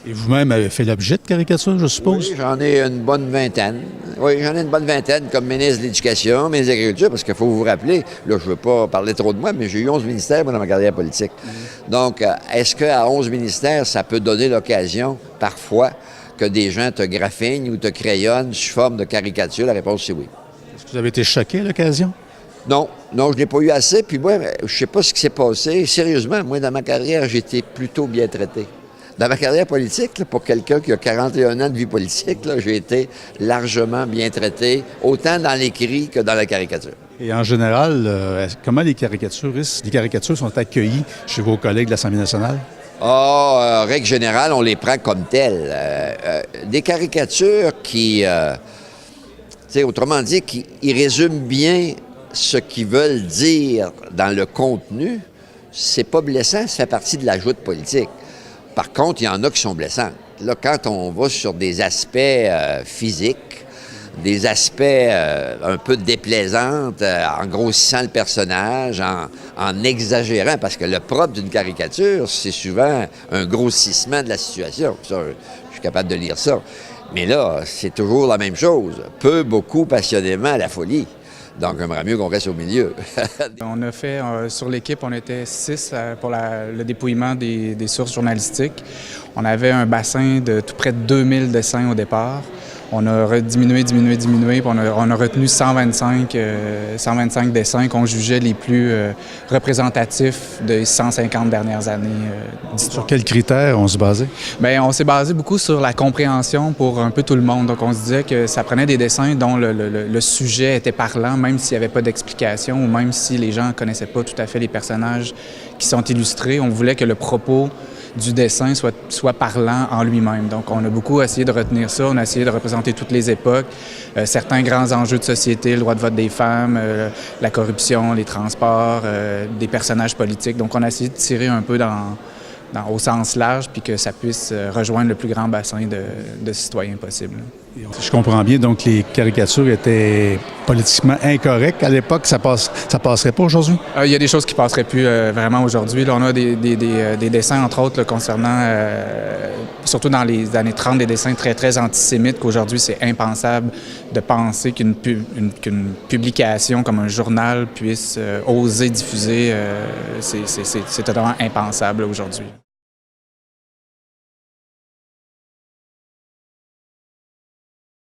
Et vous-même avez fait l'objet de caricatures, je suppose? Oui, j'en ai une bonne vingtaine. Oui, j'en ai une bonne vingtaine comme ministre de l'Éducation, ministre de l'Agriculture, parce qu'il faut vous rappeler, là, je ne veux pas parler trop de moi, mais j'ai eu 11 ministères, moi, dans ma carrière politique. Donc, est-ce qu'à 11 ministères, ça peut donner l'occasion, parfois, que des gens te graffignent ou te crayonnent sous forme de caricature? La réponse, c'est oui. Est-ce que vous avez été choqué à l'occasion? Non, non, je n'ai pas eu assez. Puis moi, je ne sais pas ce qui s'est passé. Sérieusement, moi, dans ma carrière, j'ai été plutôt bien traité. Dans ma carrière politique, là, pour quelqu'un qui a 41 ans de vie politique, là, j'ai été largement bien traité, autant dans l'écrit que dans la caricature. Et en général, comment les caricatures sont accueillies chez vos collègues de l'Assemblée nationale? Règle générale, on les prend comme telles. Des caricatures qui, autrement dit, qui résument bien ce qu'ils veulent dire dans le contenu, c'est pas blessant, ça fait partie de la joute politique. Par contre, il y en a qui sont blessants. Là, quand on va sur des aspects physiques, des aspects un peu déplaisants, en grossissant le personnage, en exagérant, parce que le propre d'une caricature, c'est souvent un grossissement de la situation. Ça, je suis capable de lire ça. Mais là, c'est toujours la même chose. Peu, beaucoup, passionnément, à la folie. Donc, j'aimerais mieux qu'on reste au milieu. On a fait, sur l'équipe, on était 6 pour le dépouillement des sources journalistiques. On avait un bassin de tout près de 2000 dessins au départ. On a diminué, puis on a retenu 125 dessins qu'on jugeait les plus représentatifs des 150 dernières années d'histoire. Sur quels critères on se basait? Bien, on s'est basé beaucoup sur la compréhension pour un peu tout le monde. Donc, on se disait que ça prenait des dessins dont le sujet était parlant, même s'il n'y avait pas d'explication ou même si les gens ne connaissaient pas tout à fait les personnages qui sont illustrés. On voulait que le propos du dessin soit parlant en lui-même. Donc, on a beaucoup essayé de retenir ça. On a essayé de représenter toutes les époques, certains grands enjeux de société, le droit de vote des femmes, la corruption, les transports, des personnages politiques. Donc, on a essayé de tirer un peu au sens large puis que ça puisse rejoindre le plus grand bassin de citoyens possible. Si je comprends bien, donc les caricatures étaient politiquement incorrectes à l'époque. Ça passerait pas aujourd'hui? Il y a des choses qui passeraient plus vraiment aujourd'hui. Là, on a des dessins, entre autres, là, concernant, surtout dans les années 30, des dessins très, très antisémites, qu'aujourd'hui, c'est impensable de penser qu'une publication comme un journal puisse oser diffuser. C'est totalement impensable aujourd'hui.